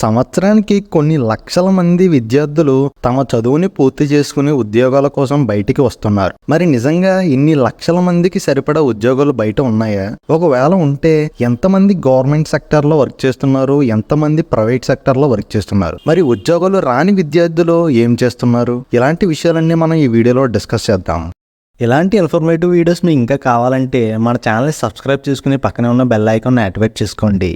సంవత్సరానికి కొన్ని లక్షల మంది విద్యార్థులు తమ చదువుని పూర్తి చేసుకుని ఉద్యోగాల కోసం బయటికి వస్తున్నారు. మరి నిజంగా ఇన్ని లక్షల మందికి సరిపడా ఉద్యోగాలు బయట ఉన్నాయా? ఒకవేళ ఉంటే ఎంతమంది గవర్నమెంట్ సెక్టార్లో వర్క్ చేస్తున్నారు, ఎంతమంది ప్రైవేట్ సెక్టార్లో వర్క్ చేస్తున్నారు, మరి ఉద్యోగాలు రాని విద్యార్థులు ఏం చేస్తున్నారు? ఇలాంటి విషయాలన్నీ మనం ఈ వీడియోలో డిస్కస్ చేద్దాం. ఇలాంటి ఇన్ఫర్మేటివ్ వీడియోస్ మీకు ఇంకా కావాలంటే మన ఛానల్ని సబ్స్క్రైబ్ చేసుకుని పక్కనే ఉన్న బెల్ ఐకాన్ని యాక్టివేట్ చేసుకోండి.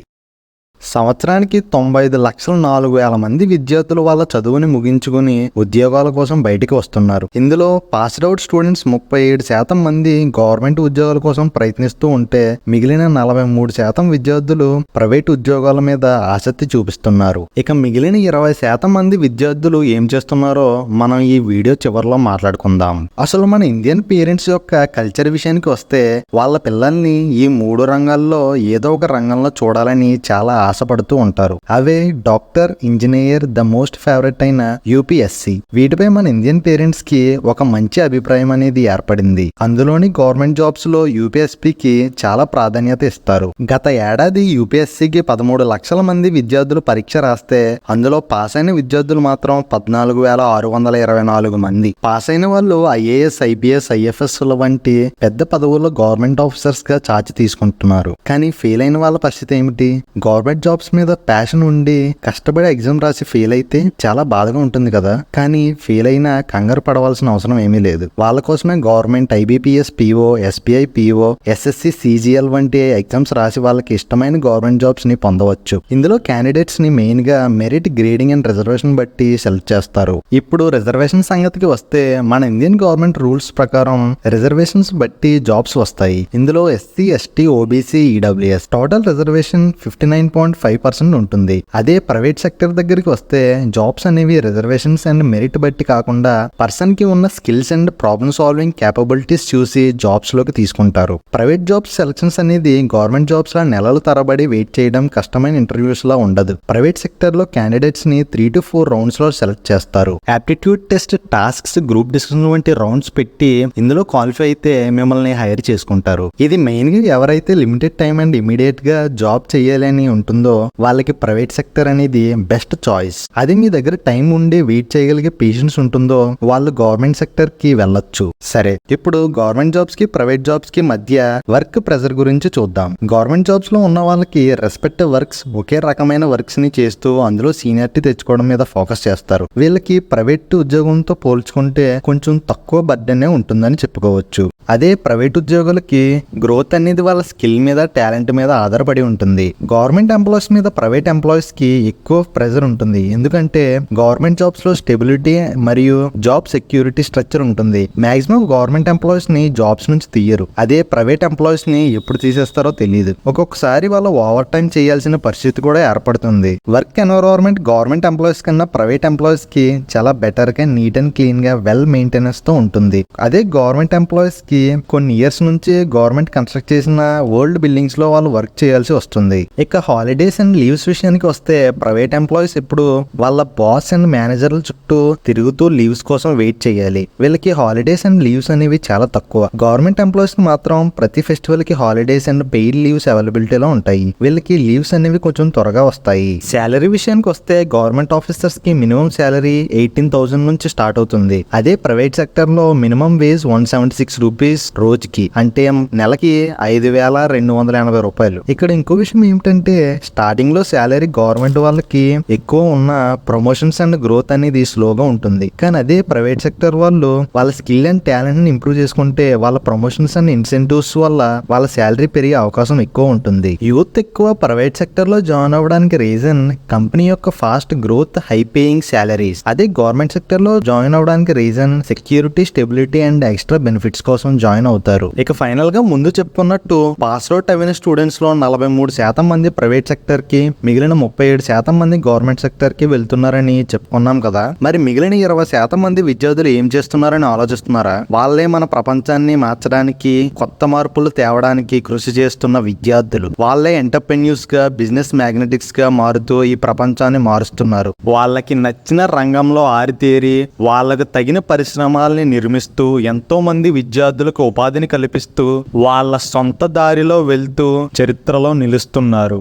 సంవత్సరానికి 95,04,000 మంది విద్యార్థులు వాళ్ళ చదువుని ముగించుకుని ఉద్యోగాల కోసం బయటికి వస్తున్నారు. ఇందులో పాస్డ్ అవుట్ స్టూడెంట్స్ 37% మంది గవర్నమెంట్ ఉద్యోగాల కోసం ప్రయత్నిస్తూ ఉంటే మిగిలిన 43% విద్యార్థులు ప్రైవేట్ ఉద్యోగాల మీద ఆసక్తి చూపిస్తున్నారు. ఇక మిగిలిన 20% మంది విద్యార్థులు ఏం చేస్తున్నారో మనం ఈ వీడియో చివరిలో మాట్లాడుకుందాం. అసలు మన ఇండియన్ పేరెంట్స్ యొక్క కల్చర్ విషయానికి వస్తే వాళ్ళ పిల్లల్ని ఈ 3 రంగాల్లో ఏదో ఒక రంగంలో చూడాలని చాలా ఆశపడుతూ ఉంటారు. అవే doctor, engineer, the most favourite అయిన యూపీఎస్సీ. వీటిపై మన ఇండియన్ పేరెంట్స్ కి ఒక మంచి అభిప్రాయం అనేది ఏర్పడింది. అందులోని గవర్నమెంట్ జాబ్స్ లో యూపీఎస్సీకి చాలా ప్రాధాన్యత ఇస్తారు. గత ఏడాది యూపీఎస్సీకి 13 లక్షల మంది విద్యార్థులు పరీక్ష రాస్తే అందులో పాస్ అయిన విద్యార్థులు మాత్రం 14,624 మంది. పాస్ అయిన వాళ్ళు ఐఏఎస్, ఐపీఎస్, ఐఎఫ్ఎస్ వంటి పెద్ద పదవుల్లో గవర్నమెంట్ ఆఫీసర్స్ గా చార్జ్ తీసుకుంటున్నారు. కానీ ఫెయిల్ అయిన వాళ్ళ పరిస్థితి ఏమిటి? గవర్నమెంట్ జాబ్స్ మీద ప్యాషన్ ఉండి కష్టపడి ఎగ్జామ్ రాసి ఫెయిల్ అయితే చాలా బాధగా ఉంటుంది కదా. కానీ ఫెయిల్ అయినా కంగారు పడవలసిన అవసరం ఏమీ లేదు. వాళ్ళ కోసమే government IBPS PO, SBI PO, SSC, CGL వంటి ఎగ్జామ్స్ రాసి వాళ్ళకి ఇష్టమైన గవర్నమెంట్ జాబ్స్ ని పొందవచ్చు. ఇందులో క్యాండిడేట్స్ ని మెయిన్ గా మెరిట్, గ్రేడింగ్ అండ్ రిజర్వేషన్ బట్టి సెలెక్ట్ చేస్తారు. ఇప్పుడు రిజర్వేషన్ సంగతికి వస్తే మన ఇండియన్ గవర్నమెంట్ రూల్స్ ప్రకారం రిజర్వేషన్స్ బట్టి జాబ్స్ వస్తాయి. ఇందులో SC, ST, OBC, EWS total reservation 59.5% ఉంటుంది. అదే ప్రైవేట్ సెక్టర్ దగ్గరికి వస్తే జాబ్స్ అనేవి రిజర్వేషన్స్ అండ్ మెరిట్ బట్టి కాకుండా పర్సన్ కి ఉన్న skills and problem solving capabilities చూసి జాబ్స్ లోకి తీసుకుంటారు. ప్రైవేట్ జాబ్స్ సెలక్షన్స్ అనేది గవర్నమెంట్ జాబ్స్ లా నెలల తరబడి వెయిట్ చేయడం, కష్టమైన ఇంటర్వ్యూస్ లా ఉండదు. ప్రైవేట్ సెక్టర్ లో క్యాండిడేట్స్ ని 3 to 4 రౌండ్స్ లో సెలెక్ట్ చేస్తారు. Aptitude test, tasks, group discussion వంటి రౌండ్స్ పెట్టి ఇందులో క్వాలిఫై అయితే మిమ్మల్ని హైర్ చేసుకుంటారు. ఇది మెయిన్ గా ఎవరైతే లిమిటెడ్ టైం అండ్ ఇమీడియట్ గా జాబ్ చేయాలని ఉంటుందో వాళ్ళకి ప్రైవేట్ సెక్టర్ అనేది బెస్ట్ చాయిస్. అది మీ దగ్గర టైం ఉండి వెయిట్ చేయగలిగే పేషెన్స్ ఉంటుందో వాళ్ళు గవర్నమెంట్ సెక్టర్ కి వెళ్ళొచ్చు. సరే, ఇప్పుడు గవర్నమెంట్ జాబ్స్ కి ప్రైవేట్ జాబ్స్ కి మధ్య వర్క్ ప్రెజర్ గురించి చూద్దాం. గవర్నమెంట్ జాబ్స్ లో ఉన్న వాళ్ళకి రెస్పెక్టివ్ వర్క్స్, ఒకే రకమైన వర్క్స్ ని చేస్తూ అందులో సీనియారిటీ తెచ్చుకోవడం మీద ఫోకస్ చేస్తారు. వీళ్ళకి ప్రైవేట్ ఉద్యోగంతో పోల్చుకుంటే కొంచెం తక్కువ బర్డెనే ఉంటుందని చెప్పుకోవచ్చు. అదే ప్రైవేట్ ఉద్యోగులకి గ్రోత్ అనేది వాళ్ళ స్కిల్ మీద, టాలెంట్ మీద ఆధారపడి ఉంటుంది. గవర్నమెంట్ ఎంప్లాయీస్ మీద ప్రైవేట్ ఎంప్లాయీస్ కి ఎక్కువ ప్రెజర్ ఉంటుంది. ఎందుకంటే గవర్నమెంట్ జాబ్స్ లో స్టెబిలిటీ మరియు జాబ్ సెక్యూరిటీ స్ట్రక్చర్ ఉంటుంది. మాక్సిమం గవర్నమెంట్ ఎంప్లాయీస్ ని జాబ్స్ నుంచి తీయరు. అదే ప్రైవేట్ ఎంప్లాయీస్ ని ఎప్పుడు తీసేస్తారో తెలియదు. ఒక్కొక్కసారి వాళ్ళు ఓవర్ టైం చేయాల్సిన పరిస్థితి కూడా ఏర్పడుతుంది. వర్క్ ఎన్విరాన్మెంట్ గవర్నమెంట్ ఎంప్లాయీస్ కన్నా ప్రైవేట్ ఎంప్లాయీస్ కి చాలా బెటర్ గా, నీట్ అండ్ క్లీన్ గా, వెల్ మెయింటెనెన్స్ తో ఉంటుంది. అదే గవర్నమెంట్ ఎంప్లాయీస్ కి కొన్ని ఇయర్స్ నుంచి గవర్నమెంట్ కన్స్ట్రక్ట్ చేసిన ఓల్డ్ బిల్డింగ్స్ లో వాళ్ళు వర్క్ చేయాల్సి వస్తుంది. ఇక హాలిడేస్ అండ్ లీవ్స్ విషయానికి వస్తే ప్రైవేట్ ఎంప్లాయీస్ ఎప్పుడు వాళ్ళ బాస్ అండ్ మేనేజర్ల చుట్టూ తిరుగుతూ లీవ్స్ కోసం వెయిట్ చేయాలి. వీళ్ళకి హాలిడేస్ అండ్ లీవ్స్ అనేవి చాలా తక్కువ. గవర్నమెంట్ ఎంప్లాయీస్ కి మాత్రం ప్రతి ఫెస్టివల్ కి హాలిడేస్ అండ్ పెయిడ్ లీవ్స్ అవైలబిలిటీలో ఉంటాయి. వీళ్ళకి లీవ్స్ అనేవి కొంచెం త్వరగా వస్తాయి. శాలరీ విషయానికి వస్తే గవర్నమెంట్ ఆఫీసర్స్ కి మినిమం శాలరీ 18,000 నుంచి స్టార్ట్ అవుతుంది. అదే ప్రైవేట్ సెక్టర్ లో మినిమం వేజ్ 176 రూపీస్ రోజుకి, అంటే నెలకి 5,280 రూపాయలు. ఇక్కడ ఇంకో విషయం ఏమిటంటే స్టార్టింగ్ లో శాలరీ గవర్నమెంట్ వాళ్ళకి ఎక్కువ ఉన్న ప్రమోషన్స్ అండ్ గ్రోత్ అనేది స్లోగా ఉంటుంది. కానీ అదే ప్రైవేట్ సెక్టర్ వాళ్ళు వాళ్ళ స్కిల్ అండ్ టాలెంట్ ని ఇంప్రూవ్ చేసుకుంటే వాళ్ళ ప్రమోషన్స్ అండ్ ఇన్సెంటివ్స్ వల్ల వాళ్ళ శాలరీ పెరిగే అవకాశం ఎక్కువ ఉంటుంది. యూత్ ఎక్కువ ప్రైవేట్ సెక్టర్ లో జాయిన్ అవ్వడానికి రీజన్ కంపెనీ యొక్క fast growth, high paying salaries. అదే గవర్నమెంట్ సెక్టర్ లో జాయిన్ అవ్వడానికి reason security, stability and extra benefits కోసం జాయిన్ అవుతారు. ఇక ఫైనల్ గా ముందు చెప్పుకున్నట్టు పాస్ అవుట్ అయిన స్టూడెంట్స్ లో 43% మంది ప్రైవేట్ సెక్టర్ కి, మిగిలిన 37% మంది గవర్నమెంట్ సెక్టర్ కి వెళ్తున్నారని చెప్పుకున్నాం కదా. మరి మిగిలిన 20% మంది విద్యార్థులు ఏం చేస్తున్నారని ఆలోచిస్తున్నారా? వాళ్ళే మన ప్రపంచాన్ని మార్చడానికి, కొత్త మార్పులు తేవడానికి కృషి చేస్తున్న విద్యార్థులు. వాళ్ళే ఎంటర్ప్రెన్యూర్స్ గా, బిజినెస్ మ్యాగ్నెటిక్స్ గా మారుతూ ఈ ప్రపంచాన్ని మారుస్తున్నారు. వాళ్ళకి నచ్చిన రంగంలో ఆరితేరి వాళ్ళకు తగిన పరిశ్రమాలని నిర్మిస్తూ ఎంతో మంది విద్యార్థులకు ఉపాధిని కల్పిస్తూ వాళ్ళ సొంత దారిలో వెళ్తూ చరిత్రలో నిలుస్తున్నారు.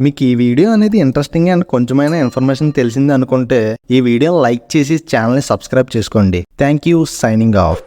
మీకు ఈ వీడియో అనేది ఇంట్రెస్టింగ్ అండ్ కొంచెమైనా ఇన్ఫర్మేషన్ తెలిసింది అనుకుంటే ఈ వీడియోని లైక్ చేసి ఛానల్ని సబ్స్క్రైబ్ చేసుకోండి. Thank you. Signing off.